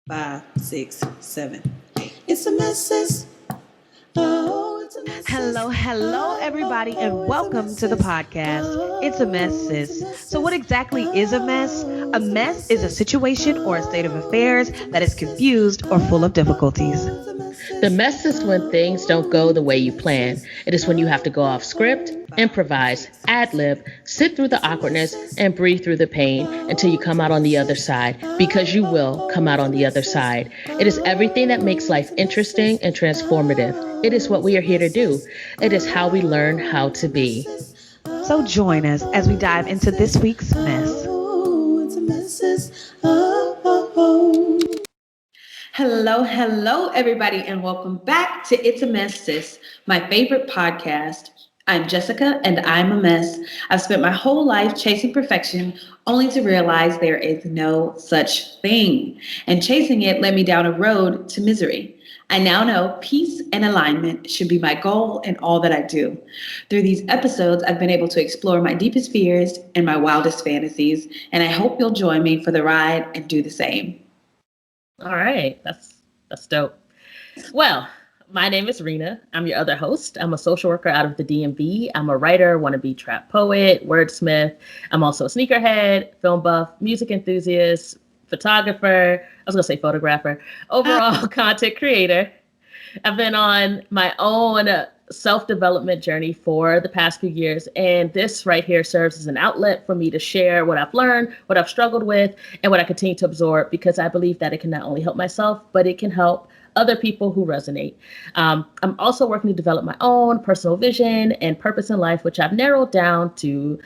5, 6, 7, 8. It's a mess. Oh, it's a mess. Hello, everybody, and welcome to the podcast. It's a mess, sis. So, what exactly is a mess? A mess is a situation or a state of affairs that is confused or full of difficulties. The mess is when things don't go the way you plan. It is when you have to go off script, improvise, ad-lib, sit through the awkwardness, and breathe through the pain until you come out on the other side, because you will come out on the other side. It is everything that makes life interesting and transformative. It is what we are here to do. It is how we learn how to be. So, join us as we dive into this week's mess. Hello, everybody, and welcome back to It's a Mess, Sis, my favorite podcast. I'm Jessica, and I'm a mess. I've spent my whole life chasing perfection, only to realize there is no such thing. And chasing it led me down a road to misery. I now know peace and alignment should be my goal in all that I do. Through these episodes, I've been able to explore my deepest fears and my wildest fantasies, and I hope you'll join me for the ride and do the same. All right, that's dope. Well, my name is Rena. I'm your other host. I'm a social worker out of the DMV. I'm a writer, wannabe trap poet, wordsmith. I'm also a sneakerhead, film buff, music enthusiast, photographer. I was going to say photographer, overall content creator. I've been on my own self-development journey for the past few years, and this right here serves as an outlet for me to share what I've learned, what I've struggled with, and what I continue to absorb, because I believe that it can not only help myself, but it can help other people who resonate. I'm also working to develop my own personal vision and purpose in life, which I've narrowed down to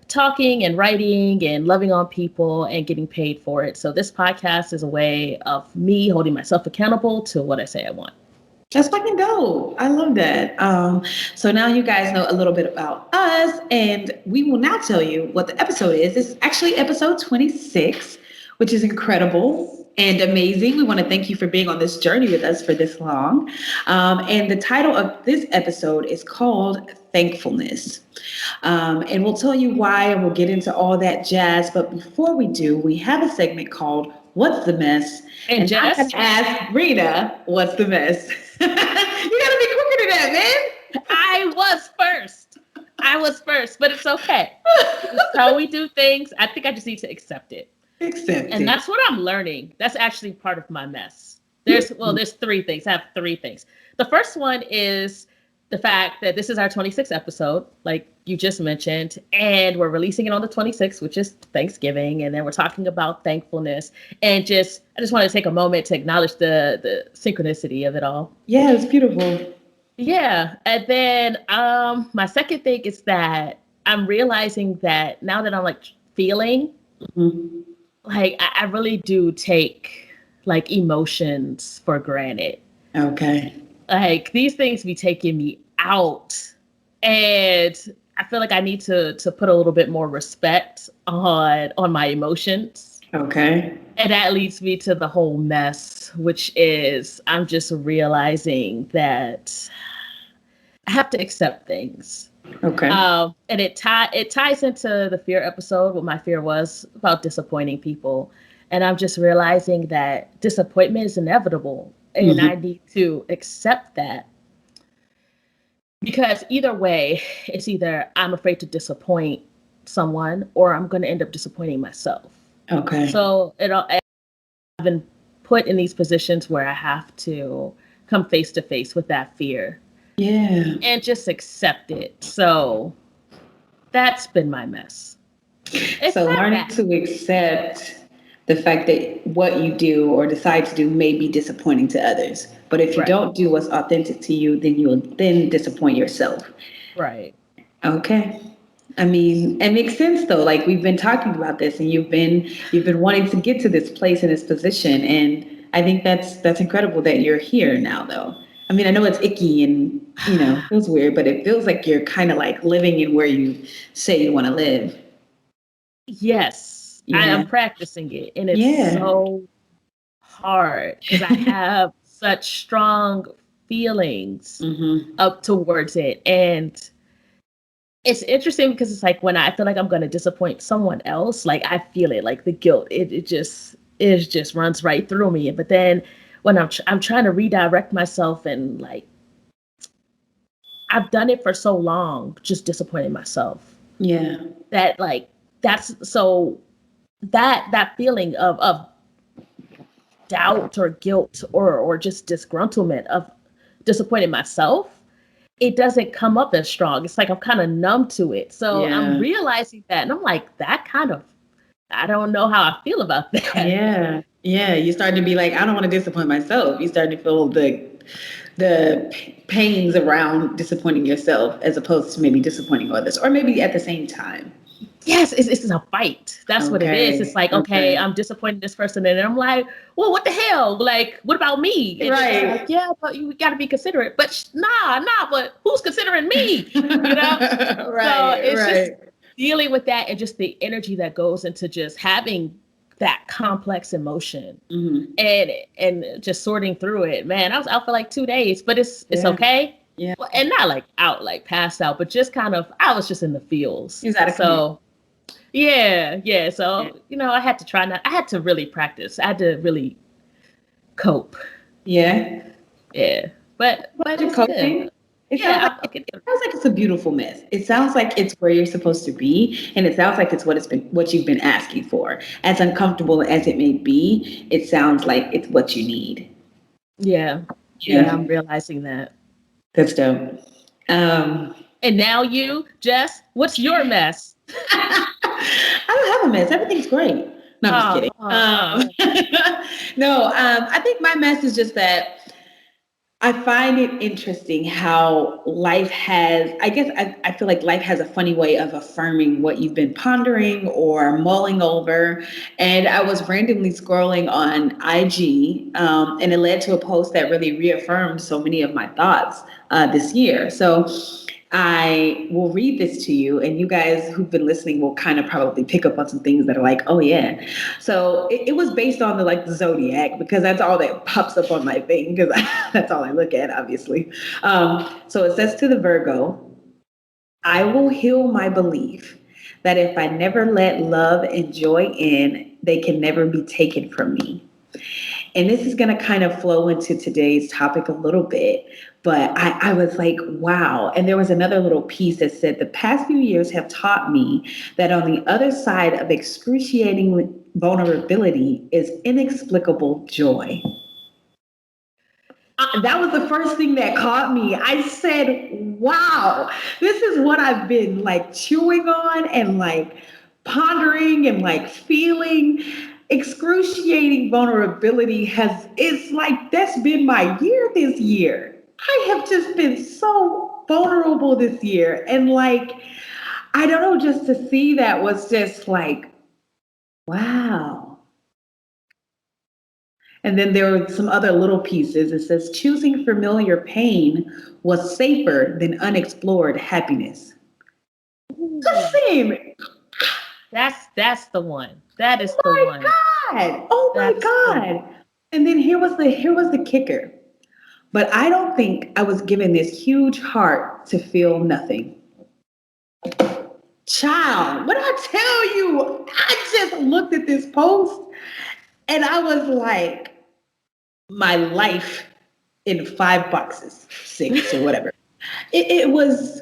talking and writing and loving on people and getting paid for it. So this podcast is a way of me holding myself accountable to what I say I want. That's fucking dope. I love that. So now you guys know a little bit about us, and we will now tell you what the episode is. It's actually episode 26, which is incredible and amazing. We want to thank you for being on this journey with us for this long. And the title of this episode is called Thankfulness. And we'll tell you why, and we'll get into all that jazz. But before we do, we have a segment called What's the Mess? And Jess? I'm going to ask Rena, what's the mess? You got to be quicker than that, man. I was first, but it's okay. It's how we do things. I think I just need to accept it. And that's what I'm learning. That's actually part of my mess. There's three things. I have three things. The first one is the fact that this is our 26th episode, like you just mentioned, and we're releasing it on the 26th, which is Thanksgiving. And then we're talking about thankfulness, and I just want to take a moment to acknowledge the synchronicity of it all. Yeah, it's beautiful. Yeah. And then my second thing is that I'm realizing that now that I'm like feeling, like I really do take like emotions for granted. Okay. Like these things be taking me out, and I feel like I need to put a little bit more respect on my emotions. Okay. And that leads me to the whole mess, which is I'm just realizing that I have to accept things. Okay. And it ties into the fear episode. What my fear was about disappointing people, and I'm just realizing that disappointment is inevitable, and I need to accept that, because either way, it's either I'm afraid to disappoint someone or I'm going to end up disappointing myself. Okay. So I've been put in these positions where I have to come face to face with that fear. Yeah. And just accept it. So that's been my mess. So learning to accept the fact that what you do or decide to do may be disappointing to others. But if you don't do what's authentic to you, then you'll then disappoint yourself. Right. Okay. I mean, it makes sense though. Like we've been talking about this, and you've been wanting to get to this place and this position, and I think that's incredible that you're here now though. I mean, I know it's icky and, it feels weird, but it feels like you're kind of like living in where you say you want to live. Yes, I am practicing it, and it's so hard because I have such strong feelings up towards it. And it's interesting because it's like when I feel like I'm going to disappoint someone else, like I feel it, like the guilt, it just it just runs right through me. But then when I'm trying to redirect myself, and like I've done it for so long, just disappointing myself. Yeah. That like that's so that feeling of doubt or guilt or just disgruntlement of disappointing myself, it doesn't come up as strong. It's like I'm kind of numb to it. So I'm Yeah. realizing that, and I'm like, that kind of, I don't know how I feel about that. Yeah. Yeah. You start to be like, I don't want to disappoint myself. You start to feel the pains around disappointing yourself as opposed to maybe disappointing others, or maybe at the same time. Yes, it's a fight. That's what it is. It's Okay. like, okay, Okay. I'm disappointed in this person, and I'm like, well, what the hell? Like, what about me? And it's like, Right. yeah, but you got to be considerate. But nah, but who's considering me? You know? So Right. it's just Right. dealing with that, and just the energy that goes into just having that complex emotion, Hmm. and just sorting through it. Man, I was out for like 2 days, but it's Yeah. okay. Yeah. Well, and not like out, like passed out, but just kind of, I was just in the feels. You got to commit. So yeah. So, I had to try not, I had to really practice. I had to really cope. Yeah. Yeah. But You're it's good. coping. It sounds like Yeah, I'll get it through. sounds like it's a beautiful mess. It sounds like it's where you're supposed to be, and it sounds like it's what you've been asking for. As uncomfortable as it may be, it sounds like it's what you need. Yeah. Yeah, Yeah, I'm realizing that. that's dope. Um, And now Jess, what's your mess? I don't have a mess. Everything's great. No, I'm just Oh, kidding. oh, oh. No, I think my mess is just that I find it interesting how life has, I guess I feel like life has a funny way of affirming what you've been pondering or mulling over. And I was randomly scrolling on IG, and it led to a post that really reaffirmed so many of my thoughts this year. So I will read this to you, and you guys who've been listening will kind of probably pick up on some things that are like, oh yeah. So it was based on the zodiac because that's all that pops up on my thing because that's all I look at, obviously. So it says to the Virgo, I will heal my belief that if I never let love and joy in, they can never be taken from me. And this is going to kind of flow into today's topic a little bit. But I was like, wow. And there was another little piece that said, the past few years have taught me that on the other side of excruciating vulnerability is inexplicable joy. That was the first thing that caught me. I said, wow, this is what I've been like chewing on and like pondering and like feeling. Excruciating vulnerability it's like, that's been my year this year. I have just been so vulnerable this year. And like, I don't know, just to see that was just like, wow. And then there were some other little pieces. It says, choosing familiar pain was safer than unexplored happiness. Ooh, Listen, that's the one. That is the my one. God. Oh That is my the one. God. And then here was the kicker. But I don't think I was given this huge heart to feel nothing. Child, what I tell you, I just looked at this post and I was like, my life in 5 boxes, 6 or whatever. It, it was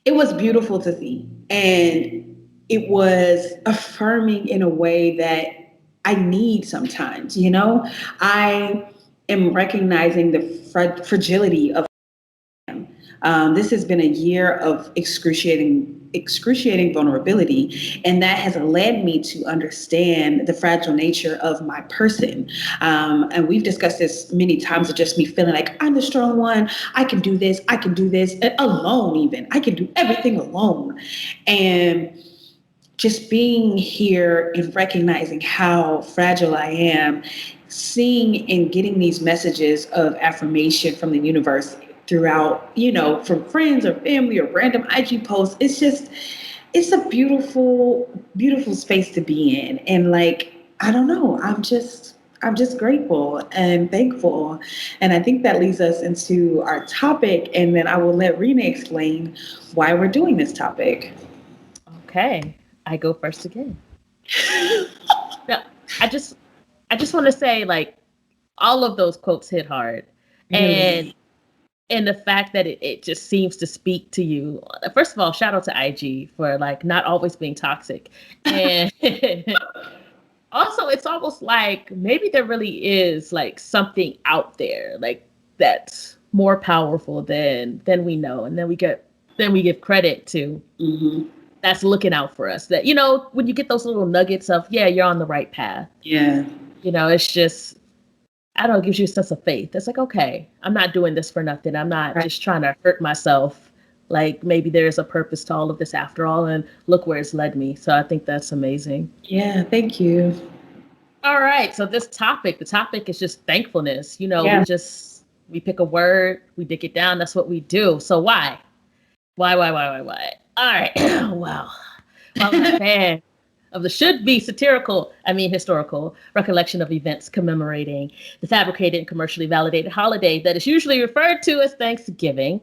it was beautiful to see, and it was affirming in a way that I need sometimes. I am recognizing the fragility of. This has been a year of excruciating vulnerability, and that has led me to understand the fragile nature of my person. And we've discussed this many times of just me feeling like I'm the strong one. I can do this alone, even. I can do everything alone. And just being here and recognizing how fragile I am, seeing and getting these messages of affirmation from the universe throughout, from friends or family or random IG posts, it's a beautiful, beautiful space to be in. And like, I don't know, I'm just grateful and thankful. And I think that leads us into our topic. And then I will let Rena explain why we're doing this topic. Okay. I go first again. Yeah. I just I just want to say, like, all of those quotes hit hard. Really? And the fact that it just seems to speak to you. First of all, shout out to IG for like not always being toxic. And also it's almost like maybe there really is like something out there like that's more powerful than we know. And then we give credit to Mm-hmm. that's looking out for us. That, when you get those little nuggets of, yeah, you're on the right path. Yeah. It's just, I don't know, it gives you a sense of faith. It's like, okay, I'm not doing this for nothing. I'm not Right. just trying to hurt myself. Like, maybe there's a purpose to all of this after all, and look where it's led me. So I think that's amazing. Yeah. Thank you. All right. So the topic is just thankfulness. Yeah. We pick a word, we dig it down. That's what we do. So why? Why? All right. Well, I'm a fan of the should be historical recollection of events commemorating the fabricated and commercially validated holiday that is usually referred to as Thanksgiving.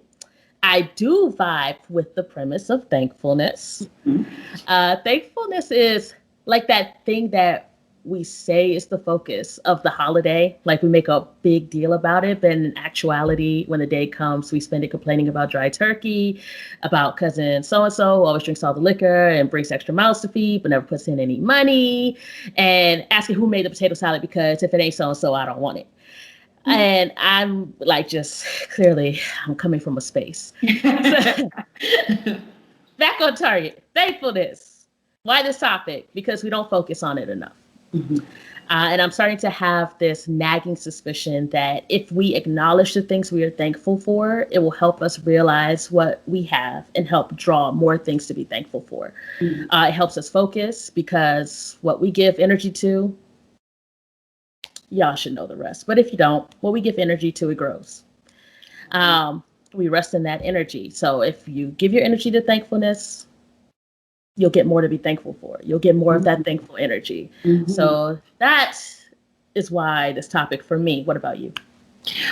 I do vibe with the premise of thankfulness. Mhm. Thankfulness is like that thing that we say is the focus of the holiday. Like, we make a big deal about it, but in actuality, when the day comes, we spend it complaining about dry turkey, about cousin so-and-so who always drinks all the liquor and brings extra mouths to feed, but never puts in any money, and asking who made the potato salad because if it ain't so-and-so, I don't want it. And I'm like, just clearly, I'm coming from a space. So, back on target. Thankfulness. Why this topic? Because we don't focus on it enough. Mhm. And I'm starting to have this nagging suspicion that if we acknowledge the things we are thankful for, it will help us realize what we have and help draw more things to be thankful for. Mhm. It helps us focus because what we give energy to, y'all should know the rest. But if you don't, what we give energy to, it grows. We rest in that energy. So if you give your energy to thankfulness, you'll get more to be thankful for. You'll get more of that thankful energy. Mhm. So that is why this topic for me. What about you?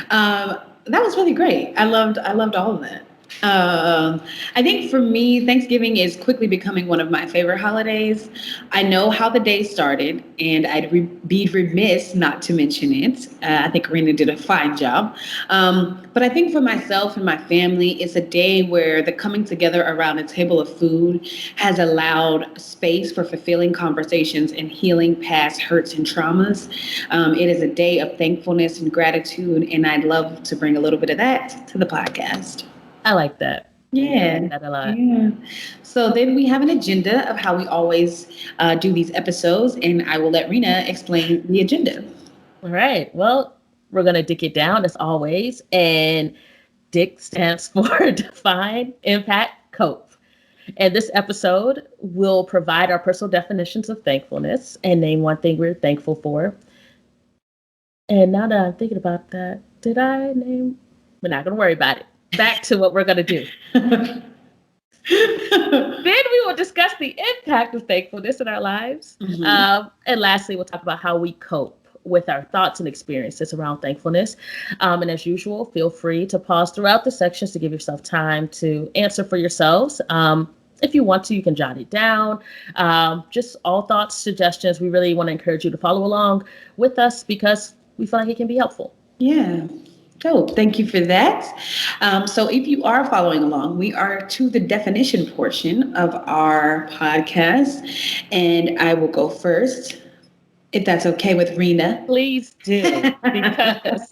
That was really great. I loved all of that. Um, I think for me, Thanksgiving is quickly becoming one of my favorite holidays. I know how the day started, and be remiss not to mention it. I think Karina did a fine job. But I think for myself and my family, it's a day where the coming together around a table of food has allowed space for fulfilling conversations and healing past hurts and traumas. It is a day of thankfulness and gratitude, and I'd love to bring a little bit of that to the podcast. I like that. I like Yeah. that a lot. Yeah. So then we have an agenda of how we always do these episodes, and I will let Rena explain the agenda. All right. Well, we're going to dig it down as always. And DIC stands for Define, Impact, Cope. And this episode will provide our personal definitions of thankfulness and name one thing we're thankful for. And now that I'm thinking about that, did I name? We're not going to worry about it. Back to what we're going to do. Then we will discuss the impact of thankfulness in our lives. Mhm. And lastly, we'll talk about how we cope with our thoughts and experiences around thankfulness. And as usual, feel free to pause throughout the sections to give yourself time to answer for yourselves. If you want to, you can jot it down. Just all thoughts, suggestions. We really want to encourage you to follow along with us because we feel like it can be helpful. Yeah. Dope. Thank you for that. So, if you are following along, we are to the definition portion of our podcast, and I will go first, if that's okay with Rena. Please do, because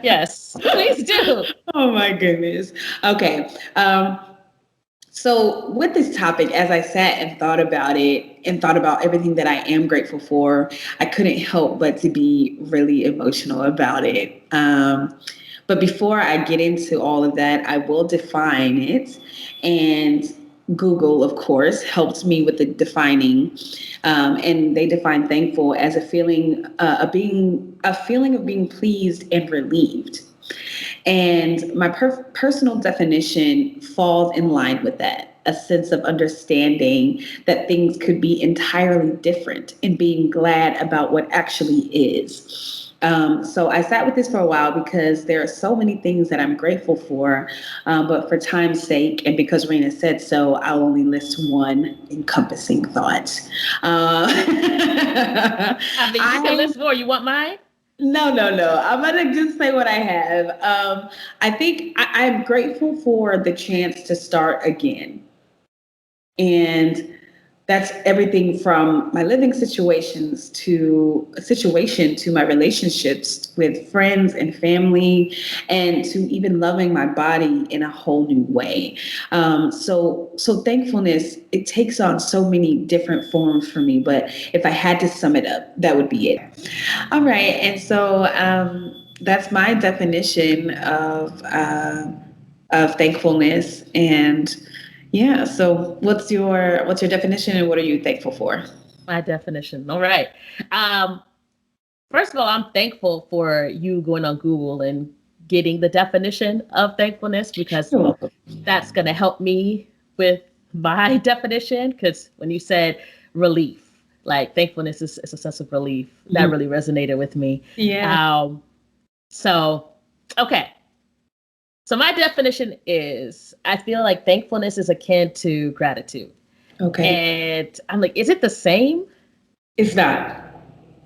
yes, please do. Oh my goodness. Okay. So, with this topic, as I sat and thought about it and thought about everything that I am grateful for, I couldn't help but to be really emotional about it. But before I get into all of that, I will define it. And Google, of course, helped me with the defining. And they define thankful as a feeling of being pleased and relieved. And my personal definition falls in line with that, a sense of understanding that things could be entirely different and being glad about what actually is. So I sat with this for a while because there are so many things that I'm grateful for. But for time's sake, and because Rena said so, I'll only list one encompassing thought. I mean, you can I list more. You want mine? no. I'm gonna just say what I have. I think I'm grateful for the chance to start again. And that's everything from my living situation to my relationships with friends and family, and to even loving my body in a whole new way. So thankfulness, it takes on so many different forms for me. But if I had to sum it up, that would be it. All right, and so that's my definition of thankfulness. And yeah, so what's your definition, and what are you thankful for? My definition. All right. Um, First of all, I'm thankful for you going on Google and getting the definition of thankfulness because You're welcome. that's going to help me with my definition. Because when you said relief, like thankfulness is a sense of relief, that Mhm. really resonated with me. Yeah. Um, so, okay. So, my definition is I feel like thankfulness is akin to gratitude. Okay. And I'm like, is it the same? It's not.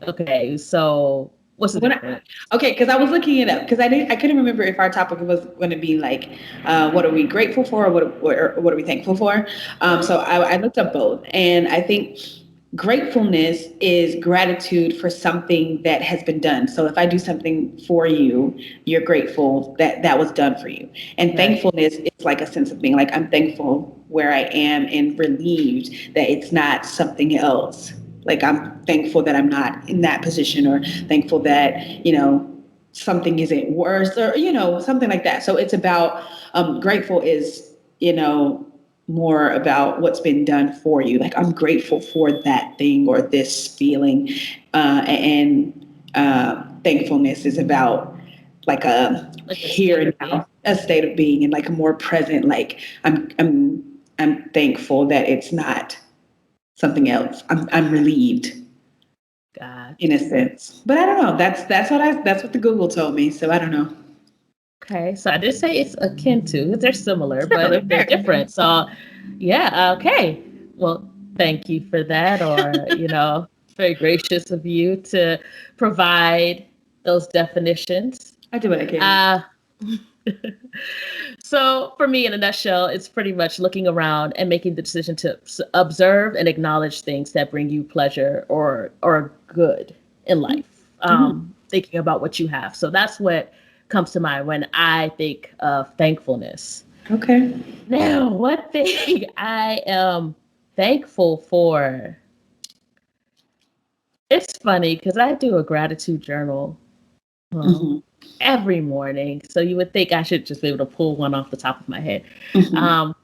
Okay. So, what's the When difference? okay, because I was looking it up because I couldn't remember if our topic was going to be like, what are we grateful for, or what are we thankful for? So I looked up both, and I think gratefulness is gratitude for something that has been done. So if I do something for you, you're grateful that that was done for you. And Right. thankfulness is like a sense of being like, I'm thankful where I am and relieved that it's not something else. Like I'm thankful that I'm not in that position, or thankful that, something isn't worse, or, something like that. So it's about, grateful is, more about what's been done for you. Like I'm grateful for that thing or this feeling. And thankfulness is about like a Like a here state and of being. now, a state of being, and like a more present, like I'm thankful that it's not something else. I'm relieved in Gotcha. a sense. But I don't know. That's what the Google told me. So I don't know. Okay, so I did say it's akin to. They're similar, Similar, but they're very. different. So, yeah, okay. Well, thank you for that, or, very gracious of you to provide those definitions. I do what I can. Uh, so, for me, in a nutshell, it's pretty much looking around and making the decision to observe and acknowledge things that bring you pleasure or good in life. Mm, Thinking about what you have. So that's what comes to mind when I think of thankfulness. okay. Now, one thing I am thankful for. It's funny because I do a gratitude journal um, Hmm. every morning. So you would think I should just be able to pull one off the top of my head. Hmm. Um,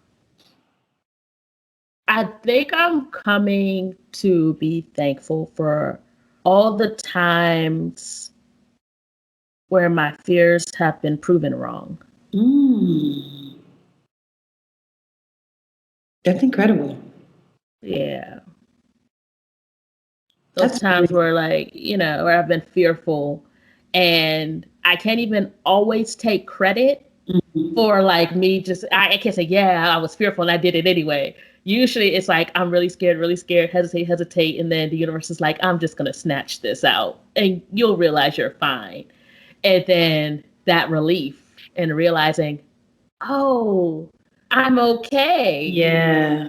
I think I'm coming to be thankful for all the times where my fears have been proven wrong. Mm, that's incredible. Yeah. Those That's times really. where, like, where I've been fearful and I can't even always take credit Mhm. for like me just, I can't say, yeah, I was fearful and I did it anyway. Usually it's like, I'm really scared, hesitate. And then the universe is like, I'm just going to snatch this out and you'll realize you're fine. And then that relief and realizing, oh, I'm okay, Yeah.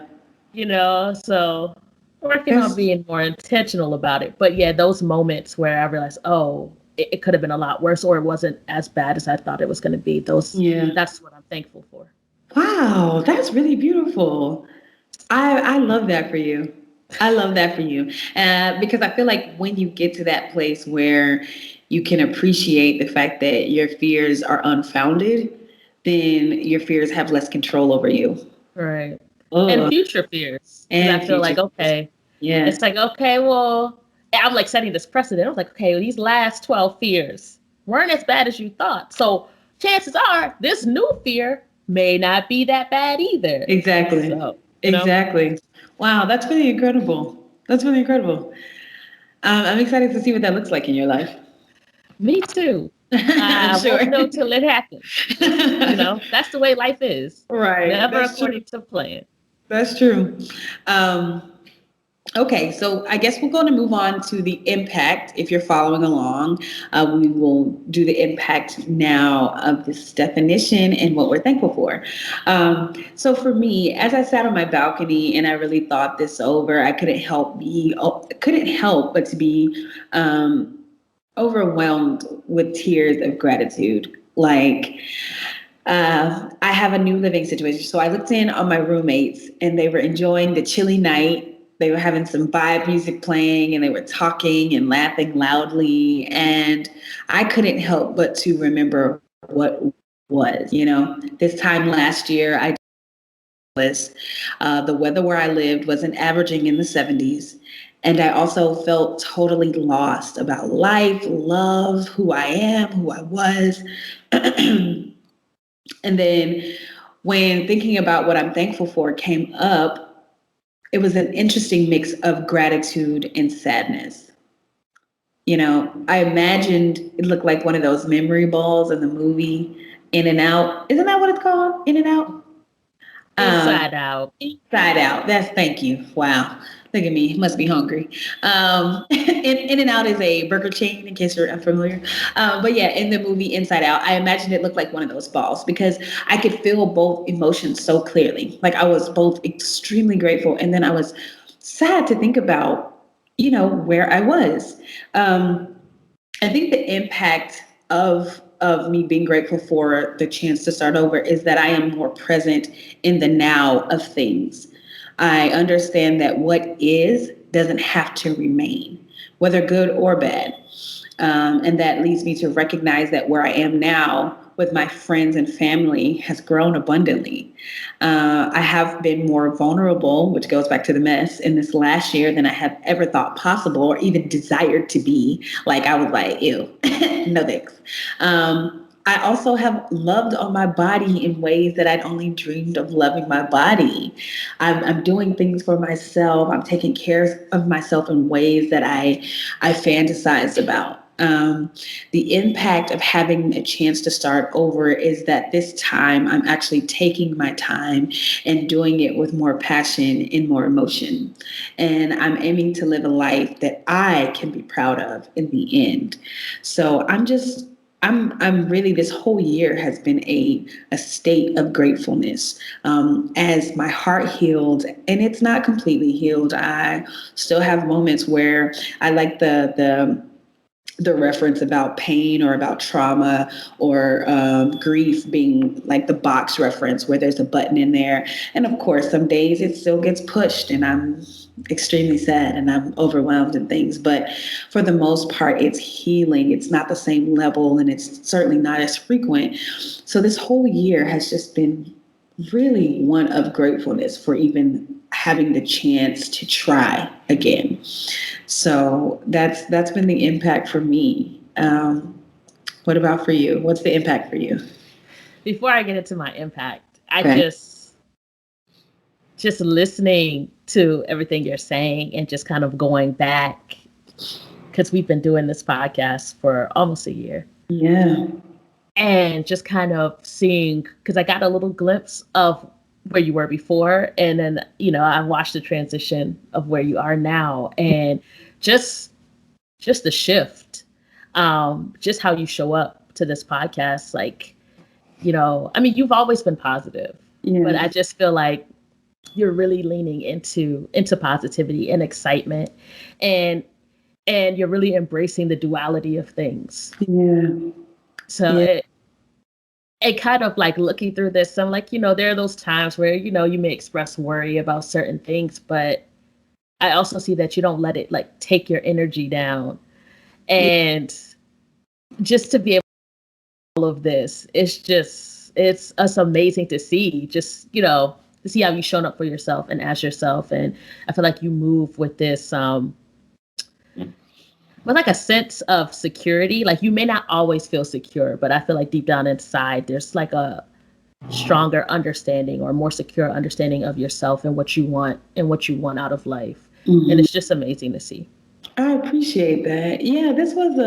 so working on That's being more intentional about it. But yeah, those moments where I realized, oh, it could have been a lot worse or it wasn't as bad as I thought it was going to be. yeah. That's what I'm thankful for. Wow, that's really beautiful. I love that for you. I love that for you. Because I feel like when you get to that place where you can appreciate the fact that your fears are unfounded, then your fears have less control over you. Right. And Oh, future fears. Because I and feel future like, fears. okay, Yeah, it's like, okay, well, I'm like setting this precedent. I was like, okay, well, these last 12 fears weren't as bad as you thought. So chances are this new fear may not be that bad either. exactly. So, Exactly. Wow, that's really incredible. That's really incredible. I'm excited to see what that looks like in your life. Me too. I'm I sure. won't know till it happens. That's the way life is. Right. Never That's true. according to plan. That's true. Um, Okay, so I guess we're going to move on to the impact. If you're following along, we will do the impact now of this definition and what we're thankful for. So for me, as I sat on my balcony and I really thought this over, I couldn't help but to be overwhelmed with tears of gratitude. I have a new living situation. So I looked in on my roommates and they were enjoying the chilly night. They were having some vibe music playing and they were talking and laughing loudly. And I couldn't help but to remember what was, this time last year, the weather where I lived wasn't averaging in the 70s. And I also felt totally lost about life, love, who I am, who I was. And then when thinking about what I'm thankful for came up, it was an interesting mix of gratitude and sadness. I imagined it looked like one of those memory balls in the movie In and Out. Isn't that what it's called? In and Out? Inside Out. Inside Out. Thank you. Wow. Look at me. Must be hungry. In and Out is a burger chain, in case you're unfamiliar. But yeah, in the movie Inside Out, I imagined it looked like one of those balls because I could feel both emotions so clearly. Like I was both extremely grateful and then I was sad to think about, where I was. I think the impact of me being grateful for the chance to start over is that I am more present in the now of things. I understand that what is doesn't have to remain, whether good or bad. And that leads me to recognize that where I am now with my friends and family has grown abundantly. I have been more vulnerable, which goes back to the mess, in this last year than I have ever thought possible or even desired to be. Like I was like, ew, no thanks. I also have loved on my body in ways that I'd only dreamed of loving my body. I'm doing things for myself. I'm taking care of myself in ways that I fantasized about. The impact of having a chance to start over is that this time I'm actually taking my time and doing it with more passion and more emotion. And I'm aiming to live a life that I can be proud of in the end. So I'm really, this whole year has been a state of gratefulness. As my heart healed, and it's not completely healed. I still have moments where I like the reference about pain or about trauma or grief being like the box reference where there's a button in there. And of course, some days it still gets pushed and I'm extremely sad and I'm overwhelmed and things. But for the most part, it's healing. It's not the same level and it's certainly not as frequent. So this whole year has just been really one of gratefulness for even having the chance to try again. So that's been the impact for me. What about for you? What's the impact for you? Before I get into my impact, I Okay. just listening to everything you're saying and just kind of going back because we've been doing this podcast for almost a year. Yeah. And just kind of seeing, because I got a little glimpse of where you were before. And then, I watched the transition of where you are now and just the shift, just how you show up to this podcast. Like, you've always been positive, but Yeah. I just feel like you're really leaning into positivity and excitement and you're really embracing the duality of things. Yeah. So Yeah. it kind of like looking through this, I'm like, there are those times where, you may express worry about certain things, but I also see that you don't let it like take your energy down. And just to be able to do all of this, it's amazing to see, just, to see how you've shown up for yourself and as yourself. And I feel like you move with this, with like a sense of security. Like you may not always feel secure, but I feel like deep down inside, there's like a stronger understanding or more secure understanding of yourself and what you want out of life. And Mhm. it's just amazing to see. I appreciate that. Yeah, this was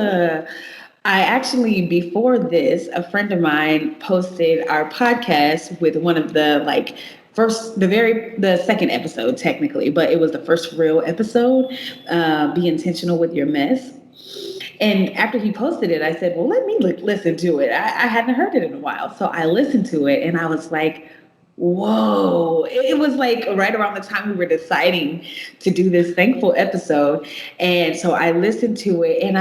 I actually, before this, a friend of mine posted our podcast with one of the the second episode technically, but it was the first real episode. Be intentional with your mess. And after he posted it, I said, well, let me listen to it. I hadn't heard it in a while. So I listened to it and I was like, whoa. It was like right around the time we were deciding to do this thankful episode. And so I listened to it and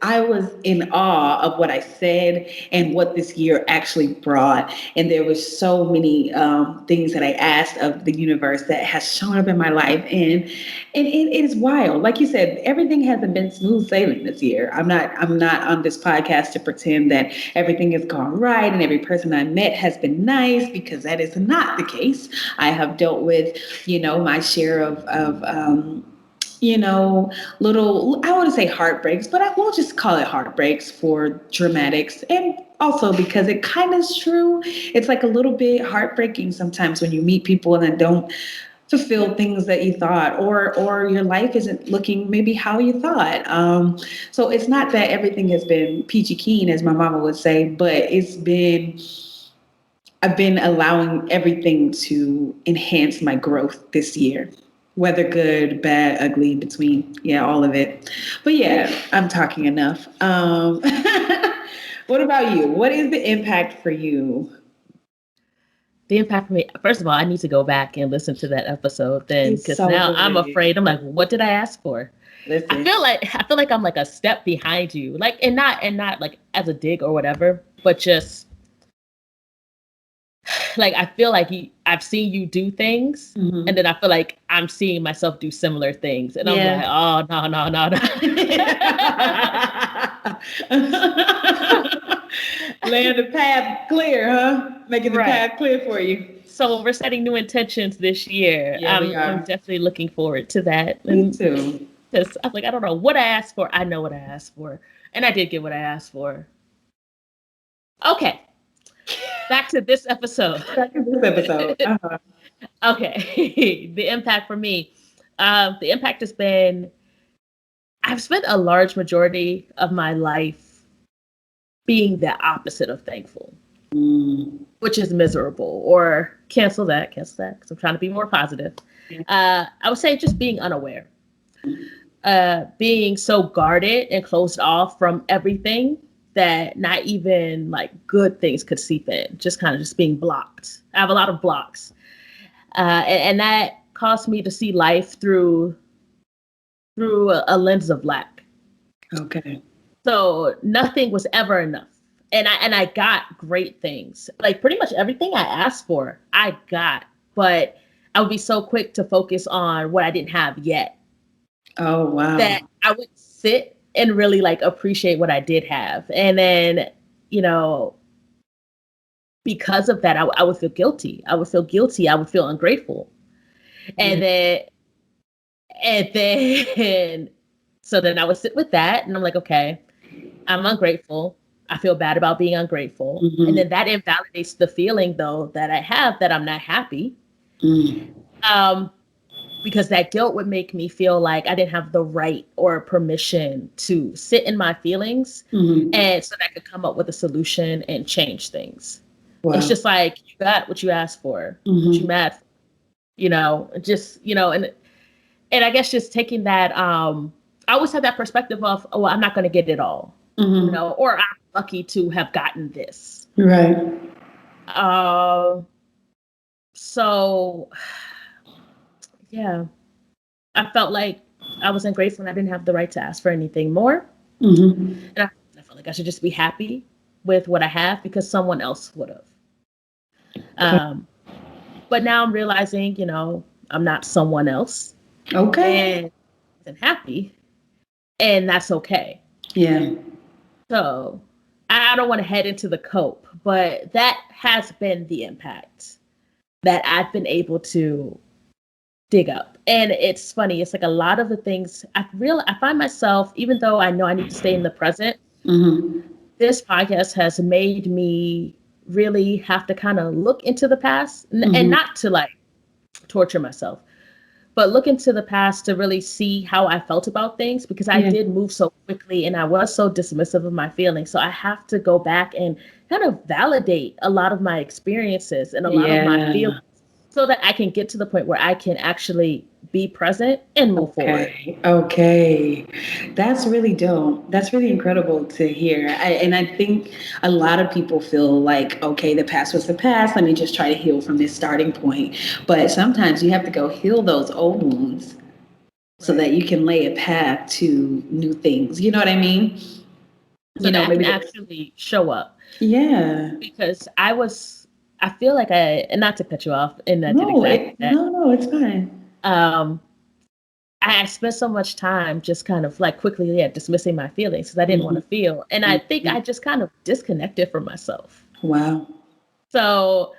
I was in awe of what I said and what this year actually brought. And there was so many things that I asked of the universe that has shown up in my life. And it is wild. Like you said, everything hasn't been smooth sailing this year. I'm not on this podcast to pretend that everything has gone right and every person I met has been nice, because that is not the case. I have dealt with, my share of little, I want to say heartbreaks, but I will just call it heartbreaks for dramatics. And also because it kind of is true. It's like a little bit heartbreaking sometimes when you meet people and then don't fulfill things that you thought, or your life isn't looking maybe how you thought. So it's not that everything has been peachy keen, as my mama would say, but I've been allowing everything to enhance my growth this year, whether good, bad, ugly, in between. Yeah, all of it. But yeah, I'm talking enough. What about you? What is the impact for you? The impact for me, first of all, I need to go back and listen to that episode then, It's because so now I'm good. afraid. I'm like, what did I ask for? Listen. I feel like I'm like a step behind you, like, and not like as a dig or whatever, but just like I feel like I've seen you do things, and Mhm. then I feel like I'm seeing myself do similar things, and I'm Yeah. like, oh no no no no. Laying the path clear, huh? Making the Right. path clear for you. So we're setting new intentions this year. Yeah, we I'm are. definitely looking forward to that, Me and too. because I'm like, I don't know what I asked for. I know what I asked for, and I did get what I asked for. Okay, back to this episode. Back to this episode. Uh-huh. Okay, the impact for me. The impact has been I've spent a large majority of my life being the opposite of thankful, Mm. which is miserable, or cancel that, because I'm trying to be more positive. Yeah. I would say just being unaware, being so guarded and closed off from everything that not even like good things could seep in, just kind of just being blocked. I have a lot of blocks. And that caused me to see life through a lens of lack. Okay. So nothing was ever enough. And I got great things. Like pretty much everything I asked for, I got. But I would be so quick to focus on what I didn't have yet Oh, that wow. I would sit and really like appreciate what I did have. And then, you know, because of that, I would feel guilty. I would feel guilty. I would feel ungrateful. Yeah. And then And then, so then I would sit with that and I'm like, okay, I'm ungrateful. I feel bad about being ungrateful. And Mm-hmm. then that invalidates the feeling, though, that I have that I'm not happy. Mm. Um, because that guilt would make me feel like I didn't have the right or permission to sit in my feelings, Mm-hmm. and so that I could come up with a solution and change things. It's Wow. just like you got what you asked for, what you Mm-hmm. mad for, and I guess just taking that, I always had that perspective of, oh, well, I'm not going to get it all, Mm-hmm. or I'm lucky to have gotten this. Right. Uh, so, yeah, I felt like I was ungrateful and I didn't have the right to ask for anything more. Mm-hmm. And I felt like I should just be happy with what I have because someone else would have. Okay. Um, but now I'm realizing, I'm not someone else Okay. and I'm happy, and that's okay. Yeah. So I don't want to head into the cope, but that has been the impact that I've been able to dig up. And it's funny, it's like a lot of the things I find myself, even though I know I need to stay in the present, Mm-hmm. this podcast has made me really have to kind of look into the past and Mm-hmm. not to like torture myself, but look into the past to really see how I felt about things, because I Yeah. did move so quickly and I was so dismissive of my feelings. So I have to go back and kind of validate a lot of my experiences and a lot of my Yeah. feelings so that I can get to the point where I can actually be present and move forward. Okay. Okay. That's really dope. That's really incredible to hear. And I think a lot of people feel like, okay, the past was the past. Let me just try to heal from this starting point. But sometimes you have to go heal those old wounds so that Right. you can lay a path to new things. You know what I mean? So You know, that I can maybe actually show up, yeah. because I feel like and not to cut you off, and I did No, exactly that. no, it's fine. Um, I spent so much time just kind of like quickly, yeah, dismissing my feelings because I didn't want Hmm. to feel. And I think I just kind of disconnected from myself. Wow. So,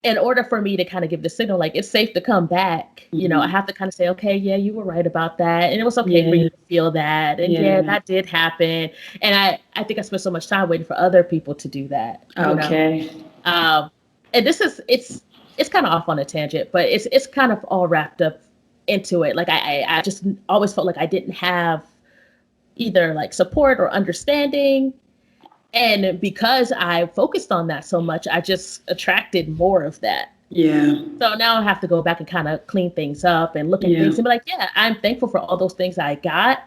in order for me to kind of give the signal, like it's safe to come back, I Hmm. have to kind of say, okay, yeah, you were right about that. And it was okay for Yeah. you to feel that. And yeah, Yeah. that did happen. And I think I spent so much time waiting for other people to do that. Okay. Um, and it's kind of off on a tangent, but it's kind of all wrapped up into it. Like I just always felt like I didn't have either like support or understanding. And because I focused on that so much, I just attracted more of that. Yeah. So now I have to go back and kind of clean things up and look at Yeah. things and be like, yeah, I'm thankful for all those things I got,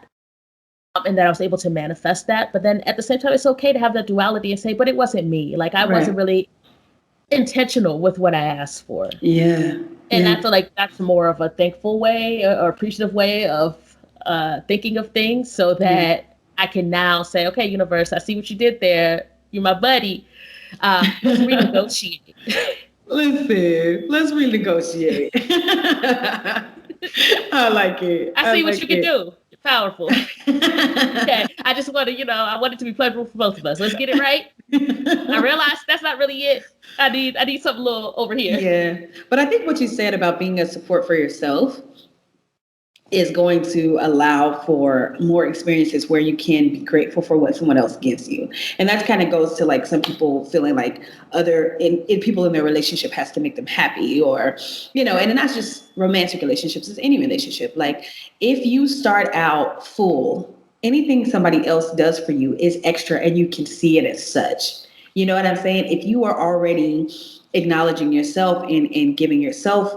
and that I was able to manifest that. But then at the same time, it's okay to have that duality and say, but it wasn't me. Like I Right. wasn't really intentional with what I asked for. Yeah. And I Yeah. feel like that's more of a thankful way or appreciative way of thinking of things, so Yeah. that I can now say, okay, universe, I see what you did there. You're my buddy. Let's renegotiate. Let's renegotiate. I like it. I I see what like you can it. do. You're powerful. Okay. I just want to, I want it to be pleasurable for both of us. Let's get it right. I realize that's not really it. I need something a little over here. Yeah. But I think what you said about being a support for yourself is going to allow for more experiences where you can be grateful for what someone else gives you. And that kind of goes to like some people feeling like in people in their relationship has to make them happy, or, and that's just romantic relationships, it's any relationship. Like if you start out full, anything somebody else does for you is extra and you can see it as such. You know what I'm saying? If you are already acknowledging yourself and giving yourself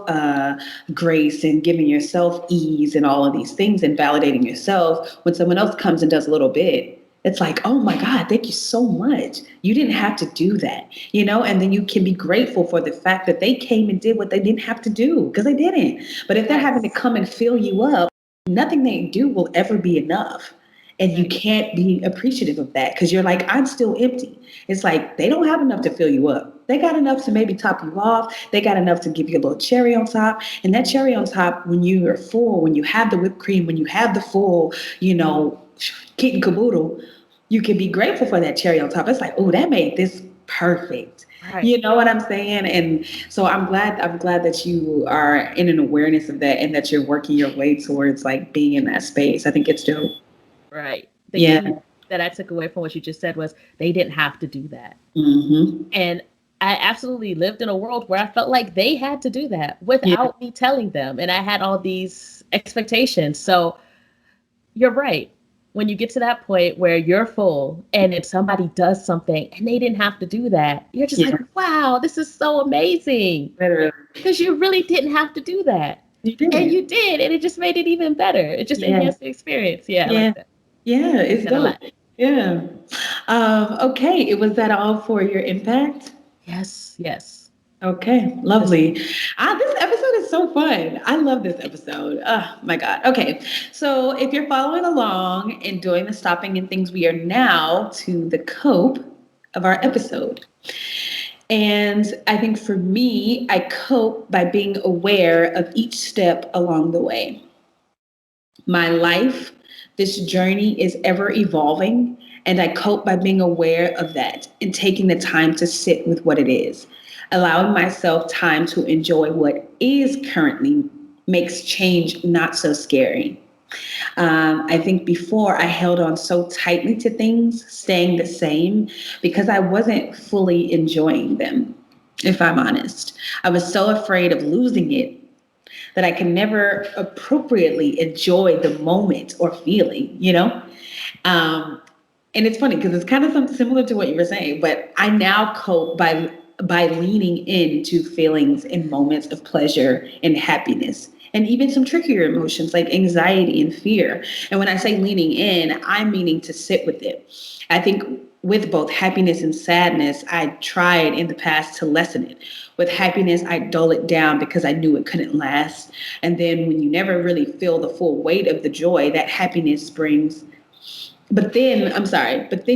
grace and giving yourself ease and all of these things and validating yourself, when someone else comes and does a little bit, it's like, oh my God, thank you so much. You didn't have to do that, and then you can be grateful for the fact that they came and did what they didn't have to do, because they didn't. But if they're having to Yes. come and fill you up, nothing they do will ever be enough. And you Right. can't be appreciative of that because you're like, I'm still empty. It's like they don't have enough to fill you up. They got enough to maybe top you off. They got enough to give you a little cherry on top. And that cherry on top, when you are full, when you have the whipped cream, when you have the full, kit and caboodle, you can be grateful for that cherry on top. It's like, oh, that made this perfect. Right. You know what I'm saying? And so I'm glad that you are in an awareness of that and that you're working your way towards like being in that space. I think it's dope. Right. The Yeah. key that I took away from what you just said was they didn't have to do that. Mm-hmm. And I absolutely lived in a world where I felt like they had to do that Yeah. without me telling them. And I had all these expectations. So you're right. When you get to that point where you're full and if somebody does something and they didn't have to do that, you're just Yeah. like, wow, this is so amazing. Literally. Because you really didn't have to do that. You And did. you did. And it just made it even better. It just Yeah. enhanced the experience. Yeah, I Yeah. like that. Yeah. I like It's that a dope. lot. Yeah. Okay. It was that all for your impact? Yes, yes. Okay, This lovely. This episode is so fun. I love this episode. Oh my God. Okay, so if you're following along and doing the stopping and things, we are now to the cope of our episode. And I think for me, I cope by being aware of each step along the way. My life, this journey is ever evolving, and I cope by being aware of that and taking the time to sit with what it is. Allowing myself time to enjoy what is currently makes change not so scary. I think before I held on so tightly to things, staying the same, because I wasn't fully enjoying them, if I'm honest. I was so afraid of losing it that I can never appropriately enjoy the moment or feeling, Um, and it's funny because it's kind of something similar to what you were saying, but I now cope by leaning into feelings and moments of pleasure and happiness, and even some trickier emotions like anxiety and fear. And when I say leaning in, I'm meaning to sit with it. I think with both happiness and sadness, I tried in the past to lessen it. With happiness, I dull it down because I knew it couldn't last. And then when you never really feel the full weight of the joy that happiness brings, but then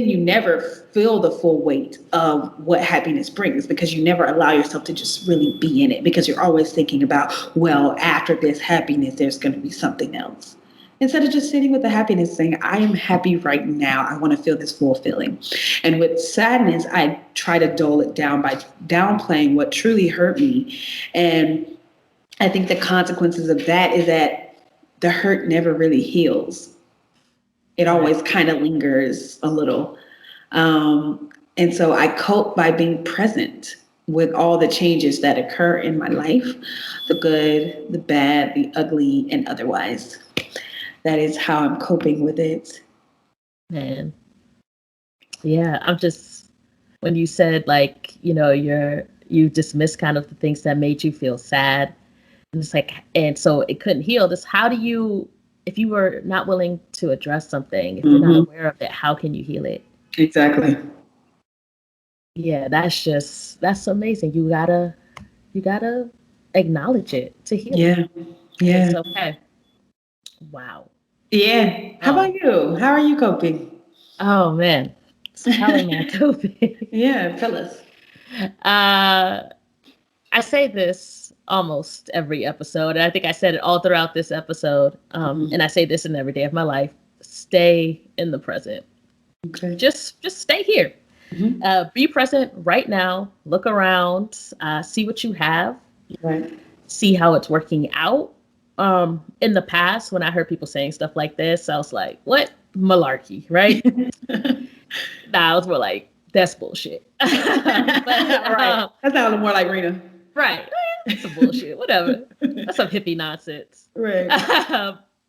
you never feel the full weight of what happiness brings because you never allow yourself to just really be in it because you're always thinking about, well, after this happiness, there's going to be something else. Instead of just sitting with the happiness saying, I am happy right now. I want to feel this full feeling. And with sadness, I try to dull it down by downplaying what truly hurt me. And I think the consequences of that is that the hurt never really heals. It always kind of lingers a little. And so I cope by being present with all the changes that occur in my life, the good, the bad, the ugly, and otherwise. That is how I'm coping with it. Man. Yeah, I'm just, when you said like, you dismiss kind of the things that made you feel sad. And it's like, and so it couldn't heal. This, how do you, if you were not willing to address something, if you're not aware of it, how can you heal it? Exactly. Yeah, that's amazing. You gotta acknowledge it to heal it. Yeah. It's okay. Wow. Yeah. How about you? How are you coping? Oh man. How am I coping? Yeah, tell us. I say this almost every episode, and I think I said it all throughout this episode. And I say this in every day of my life: stay in the present. Okay. Just stay here. Be present right now. Look around. See what you have. Right. See how it's working out. In the past, when I heard people saying stuff like this, I was like, "What malarkey?" Right? Nah, I was more like, "That's bullshit." Right. That sounded more like Rena. Right. That's some bullshit. Whatever. That's some hippie nonsense. Right.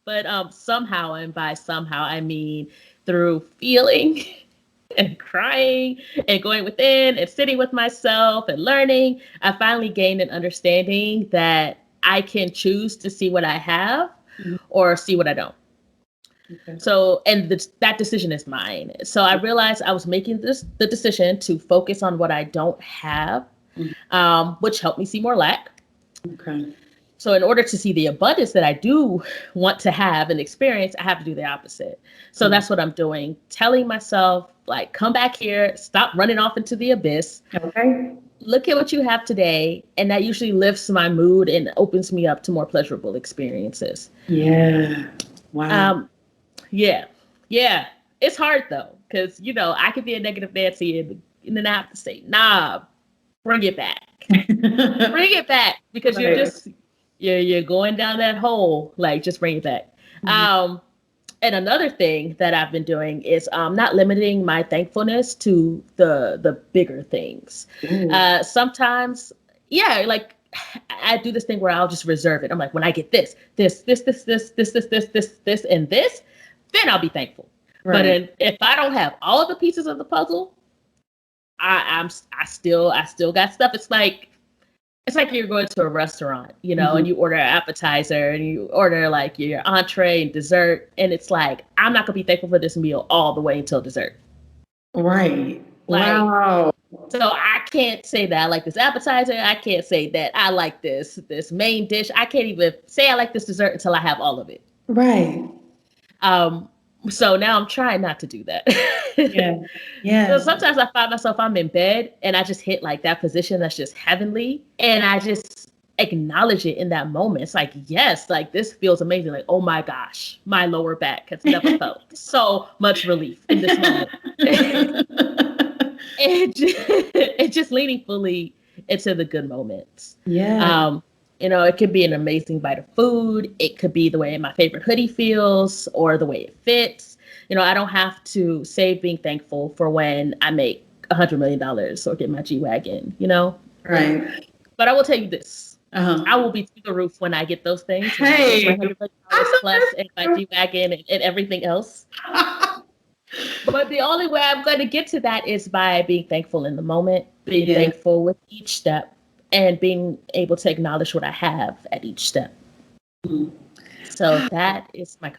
But somehow, and by somehow I mean through feeling and crying and going within and sitting with myself and learning, I finally gained an understanding that I can choose to see what I have or see what I don't. Okay. So, and that decision is mine. So I realized I was making the decision to focus on what I don't have, which helped me see more lack. Okay. So in order to see the abundance that I do want to have and experience, I have to do the opposite. So that's what I'm doing. Telling myself, like, come back here, stop running off into the abyss. Okay. Look at what you have today. And that usually lifts my mood and opens me up to more pleasurable experiences. Yeah. Wow. Yeah. It's hard though, because, I could be a negative Nancy and then I have to say, nah, bring it back. Bring it back, because you're just, you're going down that hole. Like, just bring it back. And another thing that I've been doing is not limiting my thankfulness to the bigger things. Sometimes, like, I do this thing where I'll just reserve it. I'm like, when I get this, and this, then I'll be thankful. Right. But if I don't have all of the pieces of the puzzle, I still got stuff. It's like you're going to a restaurant, and you order an appetizer and you order like your entree and dessert, and it's like, I'm not gonna be thankful for this meal all the way until dessert. Right. Like, wow. So I can't say that I like this appetizer. I can't say that I like this main dish. I can't even say I like this dessert until I have all of it. Right. So now I'm trying not to do that. Yeah. So sometimes I find myself, I'm in bed and I just hit like that position that's just heavenly, and I just acknowledge it in that moment. It's like, yes, like this feels amazing. Like, oh my gosh, my lower back has never felt so much relief in this moment. and just leaning fully into the good moments. Yeah. It could be an amazing bite of food. It could be the way my favorite hoodie feels or the way it fits. I don't have to say being thankful for when I make $100 million or get my G-Wagon, Right. But I will tell you this. I will be through the roof when I get those things, when I get my Hey, $100 I plus and my know G-Wagon and everything else. that's But the only way I'm going to get to that is by being thankful in the moment, being yeah. thankful with each step, and being able to acknowledge what I have at each step. So that is my.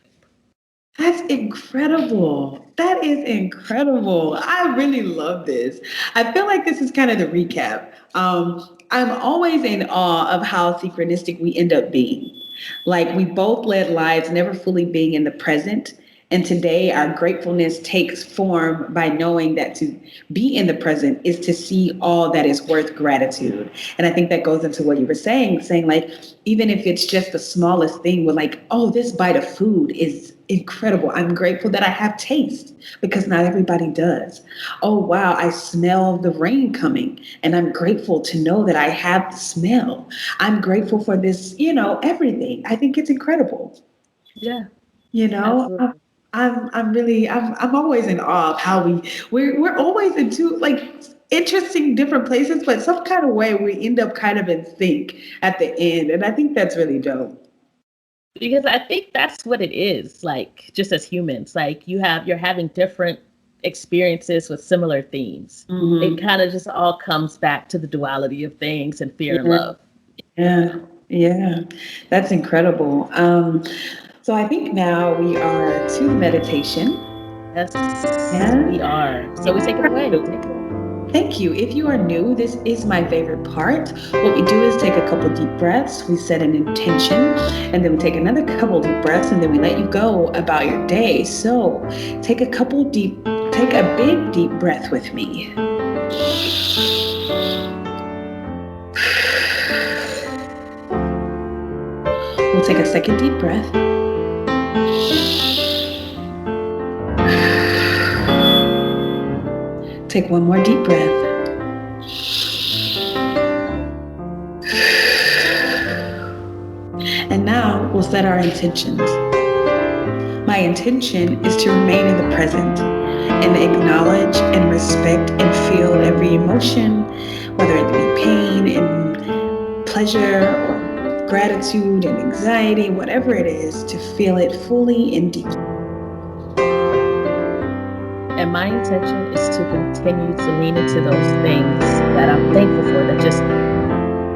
That's incredible. That is incredible. I really love this. I feel like this is kind of the recap. I'm always in awe of how synchronistic we end up being. Like we both led lives never fully being in the present. And today, our gratefulness takes form by knowing that to be in the present is to see all that is worth gratitude. And I think that goes into what you were saying like, even if it's just the smallest thing, we're like, oh, this bite of food is incredible. I'm grateful that I have taste because not everybody does. Oh, wow, I smell the rain coming and I'm grateful to know that I have the smell. I'm grateful for this, everything. I think it's incredible. Yeah, You know, absolutely. I'm always in awe of how we're always into like interesting different places, but some kind of way we end up kind of in sync at the end. And I think that's really dope. Because I think that's what it is. Like just as humans, like you're having different experiences with similar themes. It Hmm. kind of just all comes back to the duality of things and fear and Yeah, love. yeah, yeah. That's incredible. So I think now we are to the meditation. Yes, Yeah. we are. So we take it away. Take it away. Thank you. If you are new, this is my favorite part. What we do is take a couple deep breaths, we set an intention, and then we take another couple deep breaths, and then we let you go about your day. So take a big deep breath with me. We'll take a second deep breath. Take one more deep breath. And now we'll set our intentions. My intention is to remain in the present and acknowledge and respect and feel every emotion, whether it be pain and pleasure or gratitude and anxiety, whatever it is, to feel it fully and deeply. And my intention is to continue to lean into those things that I'm thankful for that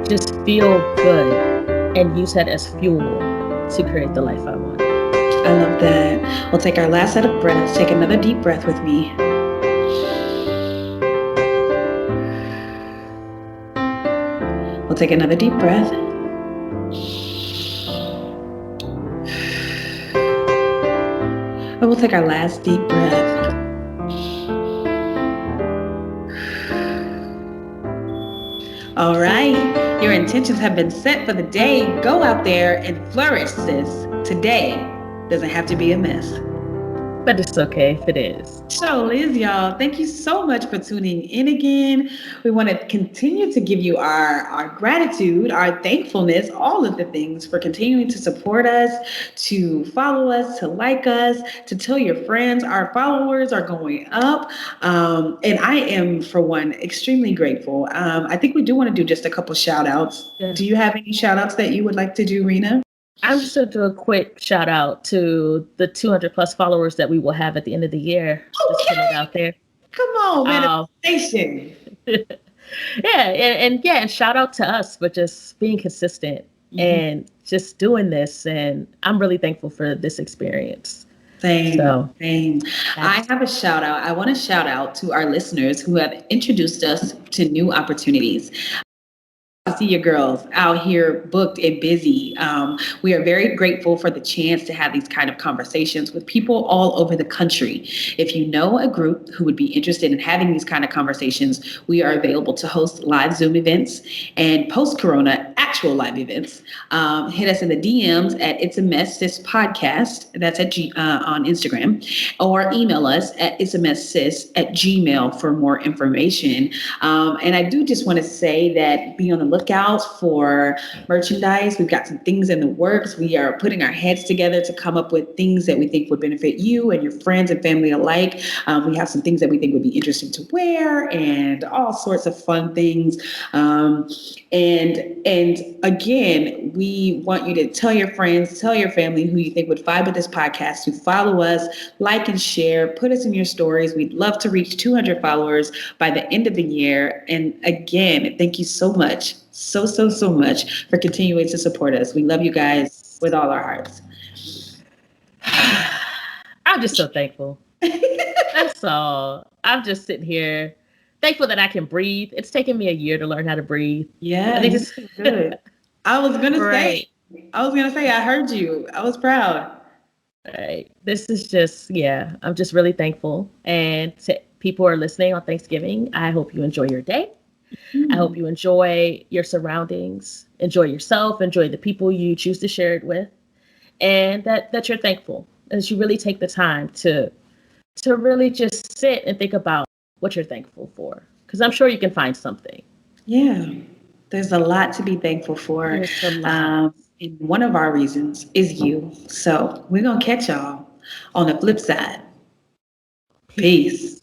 just feel good and use that as fuel to create the life I want. I love that. We'll take our last set of breaths. Take another deep breath with me. We'll take another deep breath. And we'll take our last deep breath. All right, your intentions have been set for the day. Go out there and flourish, sis. Today doesn't have to be a mess. But it's okay if it is. So is, y'all. Thank you so much for tuning in again. We want to continue to give you our gratitude, our thankfulness, all of the things for continuing to support us, to follow us, to like us, to tell your friends. Our followers are going up. And I am, for one, extremely grateful. I think we do want to do just a couple shout outs. Yeah. Do you have any shout outs that you would like to do, Rena? I'm just going to do a quick shout out to the 200 plus followers that we will have at the end of the year. Just putting it Okay. out there. Come on, Um, manifestation. and shout out to us for just being consistent and just doing this. And I'm really thankful for this experience. Same, So same. I that's have a shout out. I want to shout out to our listeners who have introduced us to new opportunities. To see your girls out here booked and busy. We are very grateful for the chance to have these kind of conversations with people all over the country. If you know a group who would be interested in having these kind of conversations, we are available to host live Zoom events and post-corona actual live events. Hit us in the DMs at It's a Mess Sis Podcast. That's on Instagram, or email us at It's a Mess Sis at Gmail for more information. And I do just want to say that be on the lookout for merchandise. We've got some things in the works. We are putting our heads together to come up with things that we think would benefit you and your friends and family alike. We have some things that we think would be interesting to wear and all sorts of fun things. And again, we want you to tell your friends, tell your family who you think would vibe with this podcast to follow us, like and share, put us in your stories. We'd love to reach 200 followers by the end of the year. And again, thank you so much, so much for continuing to support us. We love you guys with all our hearts. I'm just so thankful. That's all. I'm just sitting here thankful that I can breathe. It's taken me a year to learn how to breathe. Yeah, I think you it's did good. I was gonna right. say, I heard you. I was proud. Right. This is just, yeah, I'm just really thankful. And to people who are listening on Thanksgiving, I hope you enjoy your day. I hope you enjoy your surroundings, enjoy yourself, enjoy the people you choose to share it with, and that you're thankful. And that you really take the time to really just sit and think about what you're thankful for. Because I'm sure you can find something. Yeah, there's a lot to be thankful for. There's a lot. And one of our reasons is you. So we're going to catch y'all on the flip side. Peace. Peace.